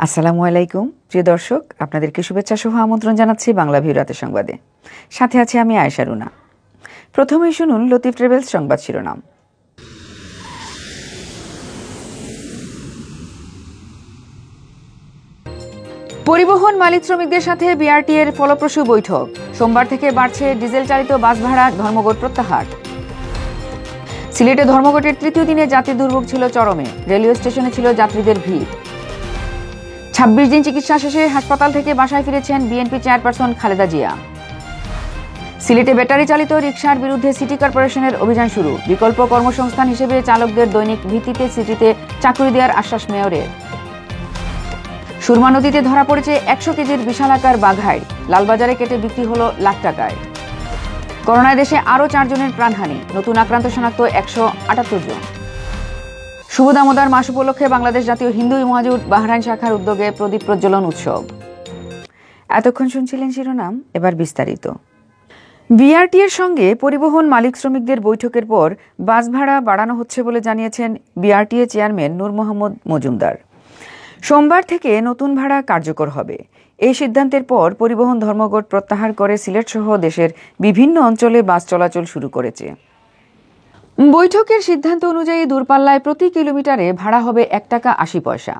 আসসালামু আলাইকুম প্রিয় দর্শক, আপনাদেরকে শুভেচ্ছা সহ আমন্ত্রণ জানাচ্ছি বাংলা ভিউ রাতের সংবাদে। সাথে আছি আমি আয়েশা রুনা। প্রথমেই শুনুন লতিফ ট্রাভেলস সংবাদ শিরোনাম। পরিবহন মালিক শ্রমিকদের সাথে বিআরটি এর ফলপ্রসূ বৈঠক। সোমবার থেকে বাড়ছে ডিজেল চালিত বাস ভাড়া, ধর্মঘট প্রত্যাহার। সিলেটে ধর্মঘটের তৃতীয় দিনে যাত্রী দুর্ভোগ ছিল চরমে, রেলওয়ে স্টেশনে ছিল যাত্রীদের ভিড়। ২৬ দিন চিকিৎসা শেষে হাসপাতাল থেকে বাসায় ফিরেছেন বিএনপি চেয়ারপারসন খালেদা জিয়া। সিলেটে ব্যাটারি চালিত রিকশার বিরুদ্ধে সিটি কর্পোরেশনের অভিযান শুরু। বিকল্প কর্মসংস্থান হিসেবে চালকদের দৈনিক ভিত্তিতে সিটিতে চাকরি দেওয়ার আশ্বাস মেয়রের। সুরমা নদীতে ধরা পড়েছে ১০০ কেজির বিশালাকার বাঘাইড়, লালবাজারে কেটে বিক্রি হলো লাখ টাকায়। করোনায় দেশে আরও ৪ জনের প্রাণহানি, নতুন আক্রান্ত শনাক্ত ১৭৮ জন। শুভ দামোদর মাস উপলক্ষে বাংলাদেশ জাতীয় হিন্দু মহাজোট বাহরাইন শাখার উদ্যোগে প্রদীপ প্রজ্বলন উৎসব। এতক্ষণ শুনছিলেন শিরোনাম, এবার বিস্তারিত। বিআরটি এর সঙ্গে পরিবহন মালিক শ্রমিকদের বৈঠকের পর বাস ভাড়া বাড়ানো হচ্ছে বলে জানিয়েছেন বিআরটিএ চেয়ারম্যান নূর মোহাম্মদ মজুমদার। সোমবার থেকে নতুন ভাড়া কার্যকর হবে। এই সিদ্ধান্তের পর পরিবহন ধর্মঘট প্রত্যাহার করে সিলেট সহ দেশের বিভিন্ন অঞ্চলে বাস চলাচল শুরু করেছে। বৈঠকের সিদ্ধান্ত অনুযায়ী দূরপাল্লায় প্রতি কিলোমিটারে ভাড়া হবে ১ টাকা ৮০ পয়সা,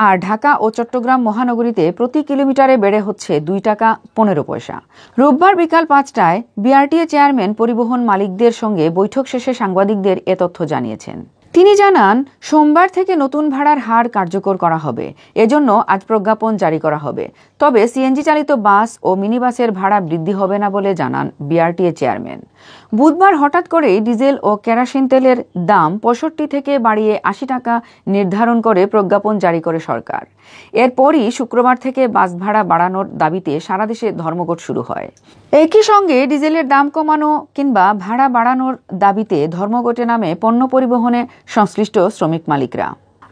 আর ঢাকা ও চট্টগ্রাম মহানগরীতে প্রতি কিলোমিটারে বেড়ে হচ্ছে ২ টাকা ১৫ পয়সা। রোববার বিকাল ৫টায় বিআরটিএ চেয়ারম্যান পরিবহন মালিকদের সঙ্গে বৈঠক শেষে সাংবাদিকদের এ তথ্য জানিয়েছেন। তিনি জানান, সোমবার থেকে নতুন ভাড়ার হার কার্যকর করা হবে, এজন্য আজ প্রজ্ঞাপন জারি করা হবে। তবে সিএনজি চালিত বাস ও মিনি বাসের ভাড়া বৃদ্ধি হবে না বলে জানান বিআরটিএ চেয়ারম্যান। বুধবার হঠাৎ করেই ডিজেল ও কেরোসিন তেলের দাম ৬৫ থেকে বাড়িয়ে ৮০ টাকা নির্ধারণ করে প্রজ্ঞাপন জারি করে সরকার। এরপরই শুক্রবার থেকে বাস ভাড়া বাড়ানোর দাবিতে সারা দেশে ধর্মঘট শুরু হয়। একই সঙ্গে ডিজেলের দাম কমানো কিংবা ভাড়া বাড়ানোর দাবিতে ধর্মঘটে নামে পণ্য পরিবহনে সংশ্লিষ্ট শ্রমিক মালিকরা।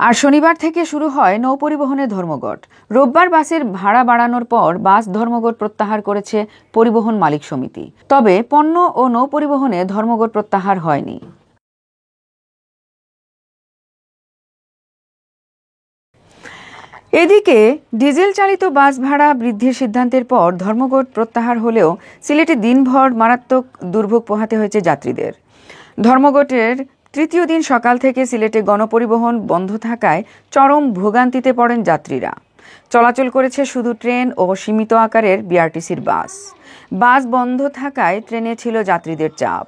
আর শনিবার থেকে শুরু হয় নৌ পরিবহনের ধর্মঘট। রোববার বাসের ভাড়া বাড়ানোর পর বাস ধর্মঘট প্রত্যাহার করেছে পরিবহন মালিক সমিতি। তবে পণ্য ও নৌ পরিবহনে ধর্মঘট প্রত্যাহার হয়নি। এদিকে ডিজেল চালিত বাস ভাড়া বৃদ্ধির সিদ্ধান্তের পর ধর্মঘট প্রত্যাহার হলেও সিলেটে দিনভর মারাত্মক দুর্ভোগ পোহাতে হয়েছে যাত্রীদের। ধর্মঘটের তৃতীয় দিন সকাল থেকে সিলেটে গণপরিবহন বন্ধ থাকায় চরম ভোগান্তিতে পড়েন যাত্রীরা। চলাচল করেছে শুধু ট্রেন ও সীমিত আকারের বিআরটিসির বাস। বাস বন্ধ থাকায় ট্রেনে ছিল যাত্রীদের চাপ।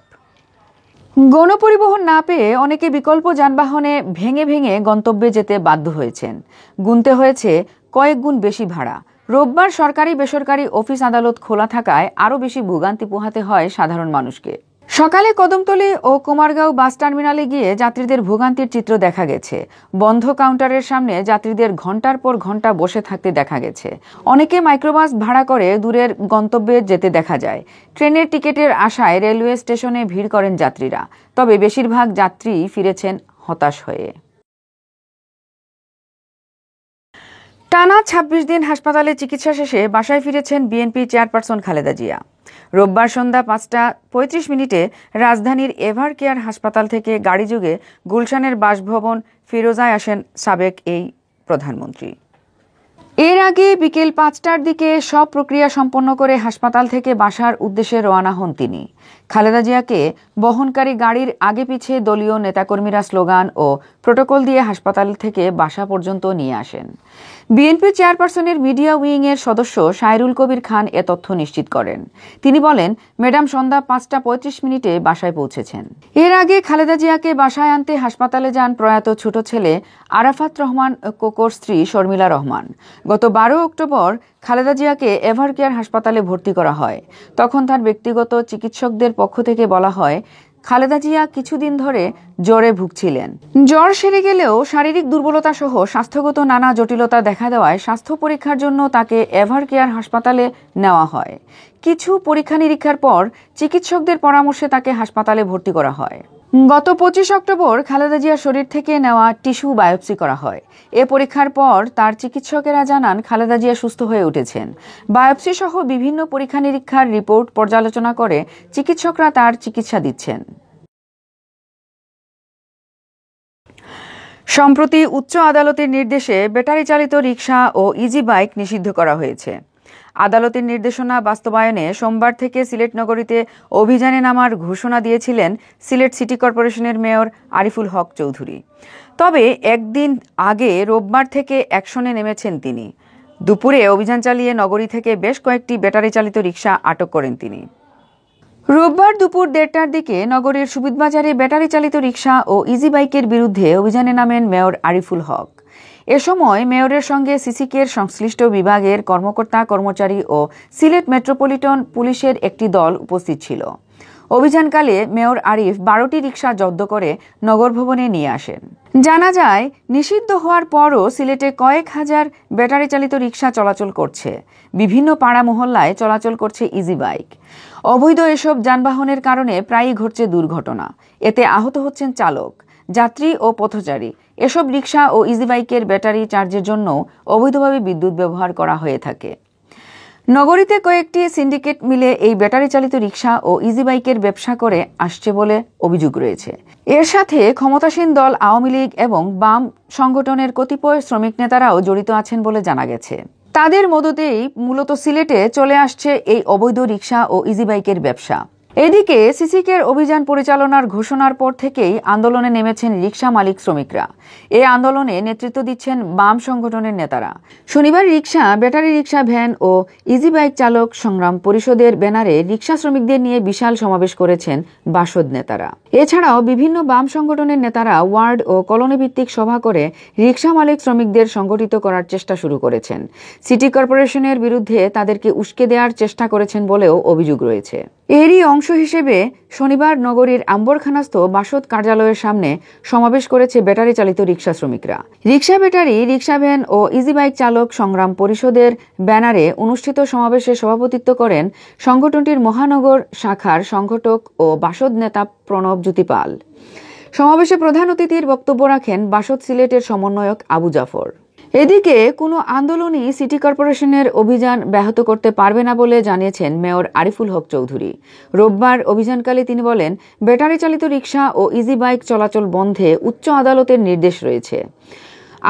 গণপরিবহন না পেয়ে অনেকে বিকল্প যানবাহনে ভেঙে ভেঙে গন্তব্যে যেতে বাধ্য হয়েছেন। গুনতে হয়েছে কয়েক গুণ বেশি ভাড়া। রোববার সরকারি বেসরকারি অফিস আদালত খোলা থাকায় আরও বেশি ভোগান্তি পোহাতে হয় সাধারণ মানুষকে। সকালে কদমতলী ও কুমারগাঁও বাস টার্মিনালে গিয়ে যাত্রীদের ভোগান্তির চিত্র দেখা গেছে। বন্ধ কাউন্টারের সামনে যাত্রীদের ঘন্টার পর ঘন্টা বসে থাকতে দেখা গেছে। অনেকে মাইক্রোবাস ভাড়া করে দূরের গন্তব্যে যেতে দেখা যায়। ট্রেনের টিকিটের আশায় রেলওয়ে স্টেশনে ভিড় করেন যাত্রীরা। তবে বেশিরভাগ যাত্রী ফিরেছেন হতাশ হয়ে। টানা ২৬ দিন হাসপাতালে চিকিৎসা শেষে বাসায় ফিরেছেন বিএনপি চেয়ারপারসন খালেদা জিয়া। রোববার সন্ধ্যা ৫টা ৩৫ রাজধানীর এভার কেয়ার হাসপাতাল থেকে গাড়িযোগে গুলশানের বাসভবন ফিরোজায় আসেন সাবেক এই প্রধানমন্ত্রী। এর আগে বিকেল ৫টার দিকে সব প্রক্রিয়া সম্পন্ন করে হাসপাতাল থেকে বাসার উদ্দেশ্যে রওনা হন তিনি। খালেদা জিয়াকে বহনকারী গাড়ির আগে পিছে দলীয় নেতাকর্মীরা স্লোগান ও প্রটোকল দিয়ে হাসপাতাল থেকে বাসা পর্যন্ত নিয়ে আসেন। বিএনপি চেয়ারপারসনের মিডিয়া উইংয়ের সদস্য সাইরুল কবির খান এ তথ্য নিশ্চিত করেন। তিনি বলেন, ম্যাডাম সন্ধ্যা ৫টা ৩৫ বাসায় পৌঁছেছেন। এর আগে খালেদা জিয়াকে বাসায় আনতে হাসপাতালে যান প্রয়াত ছোট ছেলে আরাফাত রহমান কোকোর স্ত্রী শর্মিলা রহমান। গত ১২ অক্টোবর খালেদা জিয়াকে এভার কেয়ার হাসপাতালে ভর্তি করা হয়। তখন তার ব্যক্তিগত চিকিৎসকদের পক্ষ থেকে বলা হয়, খালেদা জিয়া কিছুদিন ধরে জ্বরে ভুগছিলেন। জ্বর সেরে গেলেও শারীরিক দুর্বলতা সহ স্বাস্থ্যগত নানা জটিলতা দেখা দেওয়ায় স্বাস্থ্য পরীক্ষার জন্য তাকে এভার কেয়ার হাসপাতালে নেওয়া হয়। কিছু পরীক্ষা নিরীক্ষার পর চিকিৎসকদের পরামর্শে তাকে হাসপাতালে ভর্তি করা হয়। গত ২৫ অক্টোবর খালেদা জিয়ার শরীর থেকে নেওয়া টিস্যু বায়োপসি করা হয়। এ পরীক্ষার পর তার চিকিৎসকেরা জানান খালেদা জিয়া সুস্থ হয়ে উঠেছেন। বায়োপসি সহ বিভিন্ন পরীক্ষা নিরীক্ষার রিপোর্ট পর্যালোচনা করে চিকিৎসকরা তার চিকিৎসা দিচ্ছেন। সম্প্রতি উচ্চ আদালতের নির্দেশে ব্যাটারি চালিত রিকশা ও ইজি বাইক নিষিদ্ধ করা হয়েছে। আদালতের নির্দেশনা বাস্তবায়নে সোমবার থেকে সিলেট নগরীতে অভিযানে নামার ঘোষণা দিয়েছিলেন সিলেট সিটি কর্পোরেশনের মেয়র আরিফুল হক চৌধুরী। তবে একদিন আগে রোববার থেকে অ্যাকশনে নেমেছেন তিনি। দুপুরে অভিযান চালিয়ে নগরী থেকে বেশ কয়েকটি ব্যাটারি চালিত রিকশা আটক করেন তিনি। রোববার দুপুর 1:30টার দিকে নগরীর সুবিধবাজারে ব্যাটারি চালিত রিকশা ও ইজি বাইকের বিরুদ্ধে অভিযানে নামেন মেয়র আরিফুল হক। এ সময় মেয়রের সঙ্গে সিসিকের সংশ্লিষ্ট বিভাগের কর্মকর্তা কর্মচারী ও সিলেট মেট্রোপলিটন পুলিশের একটি দল উপস্থিত ছিল। অভিযানকালে মেয়র আরিফ 12টি রিকশা জব্দ করে নগর ভবনে নিয়ে আসেন। জানা যায়, নিষিদ্ধ হওয়ার পরও সিলেটে কয়েক হাজার ব্যাটারি চালিত রিকশা চলাচল করছে। বিভিন্ন পাড়া মহল্লায় চলাচল করছে ইজি বাইক। অবৈধ এসব যানবাহনের কারণে প্রায়ই ঘটছে দুর্ঘটনা। এতে আহত হচ্ছেন চালক, যাত্রী ও পথচারী। এসব রিকশা ও ইজি বাইকের ব্যাটারি চার্জের জন্য অবৈধভাবে বিদ্যুৎ ব্যবহার করা হয়ে থাকে। নগরীতে কয়েকটি সিন্ডিকেট মিলে এই ব্যাটারি চালিত রিকশা ও ইজি বাইকের ব্যবসা করে আসছে বলে অভিযোগ রয়েছে। এর সাথে ক্ষমতাসীন দল আওয়ামী লীগ এবং বাম সংগঠনের কতিপয় শ্রমিক নেতারাও জড়িত আছেন বলে জানা গেছে। তাদের মদতেই মূলত সিলেটে চলে আসছে এই অবৈধ রিকশা ও ইজি বাইকের ব্যবসা। এদিকে সিসিকের অভিযান পরিচালনার ঘোষণার পর থেকেই আন্দোলনে নেমেছেন রিকশা মালিক শ্রমিকরা। এই আন্দোলনে নেতৃত্ব দিচ্ছেন বাম সংগঠনের নেতারা। শনিবার রিকশা, ব্যাটারি রিকশা, ভ্যান ও ইজি বাইক চালক সংগ্রাম পরিষদের ব্যানারে রিকশা শ্রমিকদের নিয়ে বিশাল সমাবেশ করেছেন বাসদ নেতারা। এছাড়াও বিভিন্ন বাম সংগঠনের নেতারা ওয়ার্ড ও কলোনি ভিত্তিক সভা করে রিকশা মালিক শ্রমিকদের সংগঠিত করার চেষ্টা শুরু করেছেন। সিটি কর্পোরেশনের বিরুদ্ধে তাদেরকে উস্কে দেওয়ার চেষ্টা করেছেন বলেও অভিযোগ রয়েছে। এরই অংশ হিসেবে শনিবার নগরীর আম্বরখানাস্থ বাসদ কার্যালয়ের সামনে সমাবেশ করেছে ব্যাটারি চালিত রিকশা শ্রমিকরা। রিকশা, ব্যাটারি রিকশা, ভ্যান ও ইজি বাইক চালক সংগ্রাম পরিষদের ব্যানারে অনুষ্ঠিত সমাবেশে সভাপতিত্ব করেন সংগঠনটির মহানগর শাখার সংগঠক ও বাসদ নেতা প্রণব জ্যোতি পাল। সমাবেশে প্রধান অতিথির বক্তব্য রাখেন বাসদ সিলেটের সমন্বয়ক আবু জাফর। এদিকে কোনো আন্দোলনই সিটি কর্পোরেশনের অভিযান ব্যাহত করতে পারবে না বলে জানিয়েছেন মেয়র আরিফুল হক চৌধুরী। রোববার অভিযানকালে তিনি বলেন, ব্যাটারি চালিত রিকশা ও ইজি বাইক চলাচল বন্ধে উচ্চ আদালতের নির্দেশ রয়েছে।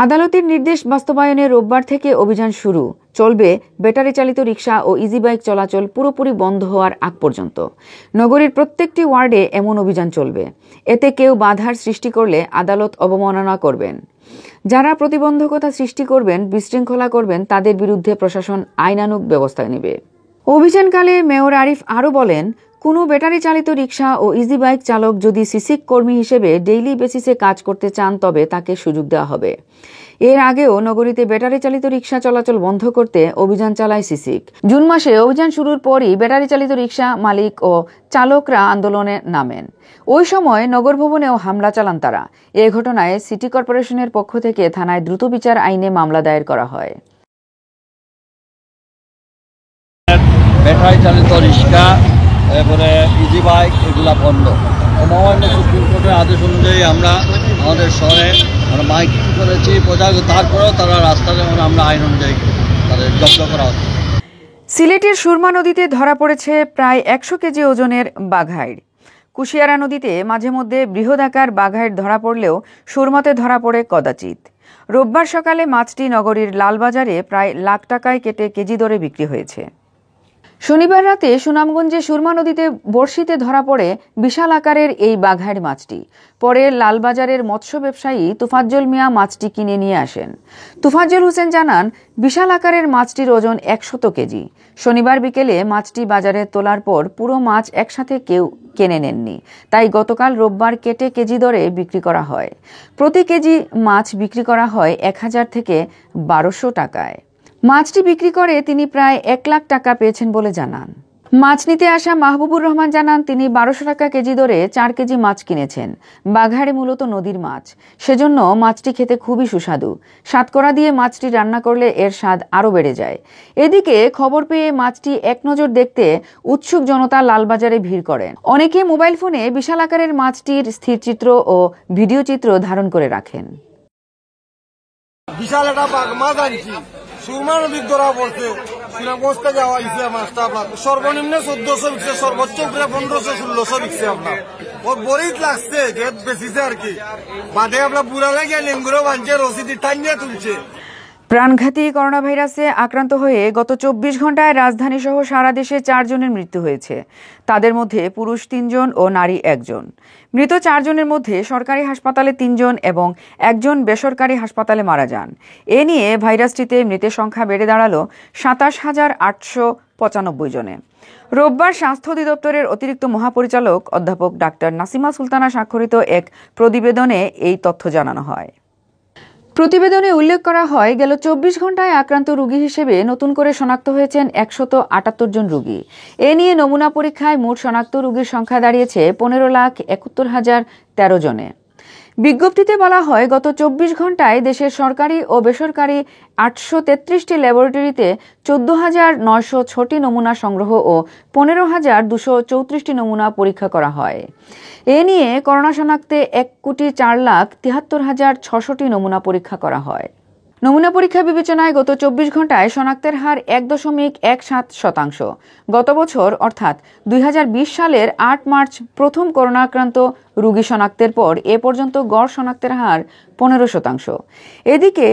আদালতের নির্দেশ বাস্তবায়নে রোববার থেকে অভিযান শুরু চলবে। ব্যাটারি চালিত রিকশা ও ইজি বাইক চলাচল পুরোপুরি বন্ধ হওয়ার আগ পর্যন্ত নগরীর প্রত্যেকটি ওয়ার্ডে এমন অভিযান চলবে। এতে কেউ বাধার সৃষ্টি করলে আদালত অবমাননা করবেন। যারা প্রতিবন্ধকতা সৃষ্টি করবেন, বিশৃঙ্খলা করবেন, তাদের বিরুদ্ধে প্রশাসন আইনানুগ ব্যবস্থা নেবে। অভিযানকালে মেয়র আরিফ আরও বলেন, কোনো ব্যাটারি চালিত রিকশা ও ইজি বাইক চালক যদি সিসিক কর্মী হিসেবে ডেইলি বেসিসে কাজ করতে চান তবে তাকে সুযোগ দেওয়া হবে। এর আগেও নগরীতে ব্যাটারি চালিত রিকশা চলাচল বন্ধ করতে অভিযান চালায় সিসিক। জুন মাসে অভিযান শুরুর পরই ব্যাটারি চালিত রিকশা মালিক ও চালকরা আন্দোলনে নামেন। ওই সময় নগর ভবনেও হামলা চালান তারা। এ ঘটনায় সিটি কর্পোরেশনের পক্ষ থেকে থানায় দ্রুত বিচার আইনে মামলা দায়ের করা হয়। ব্যাটারি চালিত রিক্সা, এরপরে ইজি বাইক এগুলা বন্ধ। মহামান্য সুপ্রিম কোর্টের আদেশ অনুযায়ী আমরা আমাদের শহরে মাইকিং করেছি তারপরেও তারা রাস্তা যেমন আমরা আইন অনুযায়ী তাদের জব্দ করা হচ্ছে। সিলেটের সুরমা নদীতে ধরা পড়েছে প্রায় 100 কেজি ওজনের বাঘাইড়। কুশিয়ারা নদীতে মাঝে মধ্যে বৃহদাকার বাঘাইড় ধরা পড়লেও সুরমাতে ধরা পড়ে কদাচিৎ। রোববার সকালে মাছটি নগরীর লালবাজারে প্রায় লাখ টাকায় কেটে কেজি দরে বিক্রি হয়েছে। শনিবার রাতে সুনামগঞ্জে সুরমা নদীতে বড়শিতে ধরা পড়ে বিশাল আকারের এই বাঘাইড় মাছটি। পরে লালবাজারের মৎস্য ব্যবসায়ী তুফাজ্জল মিয়া মাছটি কিনে নিয়ে আসেন। তুফাজ্জল হোসেন জানান, বিশাল আকারের মাছটির ওজন 100 কেজি। শনিবার বিকেলে মাছটি বাজারে তোলার পর পুরো মাছ একসাথে কেউ কিনে নেননি, তাই গতকাল রোববার কেটে কেজি দরে বিক্রি করা হয়। প্রতি কেজি মাছ বিক্রি করা হয় 1000 থেকে 1200 টাকায়। মাছটি বিক্রি করে তিনি প্রায় 1 লাখ টাকা পেয়েছেন বলে জানান। মাছ নিতে আসা মাহবুবুর রহমান জানান, তিনি 1200 টাকা কেজি দরে 4 কেজি মাছ কিনেছেন। বাঘাইড় মূলত নদীর মাছ, সেজন্য মাছটি খেতে খুবই সুস্বাদু। সাতকরা দিয়ে মাছটি রান্না করলে এর স্বাদ আরও বেড়ে যায়। এদিকে খবর পেয়ে মাছটি এক নজর দেখতে উৎসুক জনতা লালবাজারে ভিড় করেন। অনেকে মোবাইল ফোনে বিশাল আকারের মাছটির স্থিরচিত্র ও ভিডিও চিত্র ধারণ করে রাখেন। বিশাল একটা মাছ আনছি, সুরমা নদীর ধরা পড়ছে, সিরাজগঞ্জ থেকে আইছে মাছটা আপনার সর্বনিম্ন 1400 বিকছে, সর্বোচ্চ উপরে 1500-1600 বিকছে আপনার। ও বড়িত লাগছে যে বেশিছে আর কি, বাদে আপনার বুড়া লাগিয়ে লেঙ্গুরো বাঁধছে, রসিদি টানিয়ে তুলছে। প্রাণঘাতী করোনা ভাইরাসে আক্রান্ত হয়ে গত 24 ঘন্টায় রাজধানী সহ সারা দেশে 4 জনের মৃত্যু হয়েছে। তাদের মধ্যে পুরুষ 3 জন ও নারী 1 জন। মৃত 4 জনের মধ্যে সরকারি হাসপাতালে 3 জন এবং 1 জন বেসরকারি হাসপাতালে মারা যান। এ নিয়ে ভাইরাসটিতে মৃতের সংখ্যা বেড়ে দাঁড়ালো 27,895 জনে। রোববার স্বাস্থ্য অধিদপ্তরের অতিরিক্ত মহাপরিচালক অধ্যাপক ডাক্তার নাসিমা সুলতানা স্বাক্ষরিত এক প্রতিবেদনে এই তথ্য জানানো হয়। প্রতিবেদনে উল্লেখ করা হয়, গেল 24 ঘন্টায় আক্রান্ত রোগী হিসেবে নতুন করে শনাক্ত হয়েছেন 178 জন রোগী। এ নিয়ে নমুনা পরীক্ষায় মোট শনাক্ত রোগীর সংখ্যা দাঁড়িয়েছে 15,71,013 জনে। বিজ্ঞপ্তিতে বলা হয়, গত 24 ঘন্টায় দেশের সরকারি ও বেসরকারি 833টি ল্যাবরেটরিতে 14,906টি নমুনা সংগ্রহ ও 15,234টি নমুনা পরীক্ষা করা হয়। এ নিয়ে করোনা শনাক্তে 1,04,73,600টি নমুনা পরীক্ষা করা হয়। নমুনা পরীক্ষা বিবেচনায় গত 24 ঘন্টায় শনাক্তের হার 1.17%। গত বছর অর্থাৎ 2020 সালের 8 মার্চ প্রথম করোনা আক্রান্ত রোগী শনাক্তের পর এ পর্যন্ত গড় শনাক্তের হার 15%। এদিকে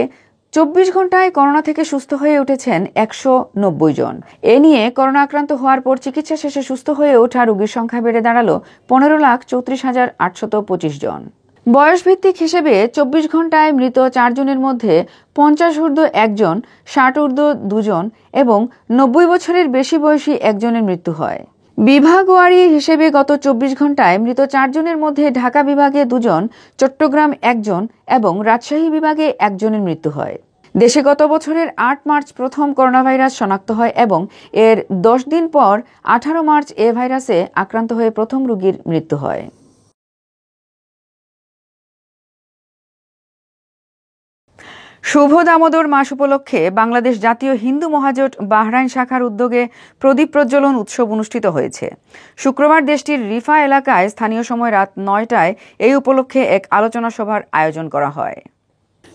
24 ঘন্টায় করোনা থেকে সুস্থ হয়ে উঠেছেন 190 জন। এ নিয়ে করোনা আক্রান্ত হওয়ার পর চিকিৎসা শেষে সুস্থ হয়ে ওঠা রোগীর সংখ্যা বেড়ে দাঁড়ালো 15,34,825 জন। বয়সভিত্তিক হিসেবে 24 ঘন্টায় মৃত 4 জনের মধ্যে 50 ঊর্ধ্ব 1 জন, 60 ঊর্ধ্ব 2 জন এবং 90 বছরের বেশি বয়সী 1 জনের মৃত্যু হয়। বিভাগ ওয়ারি হিসেবে গত 24 ঘন্টায় মৃত 4 জনের মধ্যে ঢাকা বিভাগে 2 জন, চট্টগ্রাম 1 জন এবং রাজশাহী বিভাগে 1 জনের মৃত্যু হয়। দেশে গত বছরের 8 মার্চ প্রথম করোনা ভাইরাস শনাক্ত হয় এবং এর 10 দিন পর 18 মার্চ এ ভাইরাসে আক্রান্ত হয়ে প্রথম রোগীর মৃত্যু হয়। শুভ দামোদর মাস উপলক্ষে বাংলাদেশ জাতীয় হিন্দু মহাজোট বাহরাইন শাখার উদ্যোগে প্রদীপ প্রজ্বলন উৎসব অনুষ্ঠিত হয়েছে। শুক্রবার দেশটির রিফা এলাকায় স্থানীয় সময় রাত 9টায় এই উপলক্ষে এক আলোচনা সভার আয়োজন করা হয়।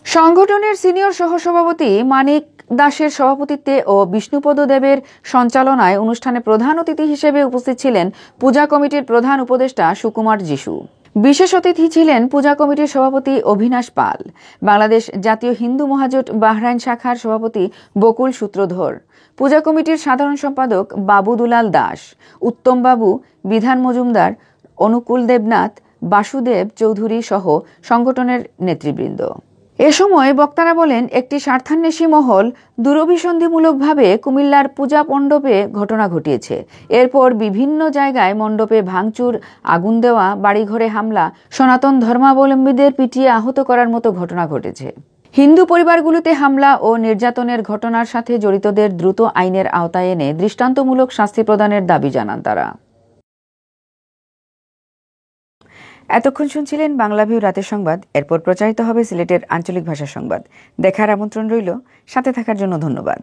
সংগঠনের সিনিয়র সহসভাপতি মানিক দাসের সভাপতিত্বে ও বিষ্ণুপদ দেবের সঞ্চালনায় অনুষ্ঠানে প্রধান অতিথি হিসেবে উপস্থিত ছিলেন পূজা কমিটির প্রধান উপদেষ্টা সুকুমার যিশু। বিশেষ অতিথি ছিলেন পূজা কমিটির সভাপতি অভিনাশ পাল, বাংলাদেশ জাতীয় হিন্দু মহাজোট বাহরাইন শাখার সভাপতি বকুল সূত্রধর, পূজা কমিটির সাধারণ সম্পাদক বাবু দুলাল দাস, উত্তম বাবু, বিধান মজুমদার, অনুকূল দেবনাথ, বাসুদেব চৌধুরী সহ সংগঠনের নেতৃবৃন্দ। এ সময় বক্তারা বলেন, একটি স্বার্থান্বেষী মহল দুরভিসন্ধিমূলকভাবে কুমিল্লার পূজা মণ্ডপে ঘটনা ঘটিয়েছে। এরপর বিভিন্ন জায়গায় মণ্ডপে ভাঙচুর, আগুন দেওয়া, বাড়িঘরে হামলা, সনাতন ধর্মাবলম্বীদের পিটিয়ে আহত করার মতো ঘটনা ঘটেছে। হিন্দু পরিবারগুলোতে হামলা ও নির্যাতনের ঘটনার সাথে জড়িতদের দ্রুত আইনের আওতায় এনে দৃষ্টান্তমূলক শাস্তি প্রদানের দাবি জানান তারা। এতক্ষণ শুনছিলেন বাংলা ভিউ রাতের সংবাদ। এরপর প্রচারিত হবে সিলেটের আঞ্চলিক ভাষার সংবাদ। দেখার আমন্ত্রণ রইল। সাথে থাকার জন্য ধন্যবাদ।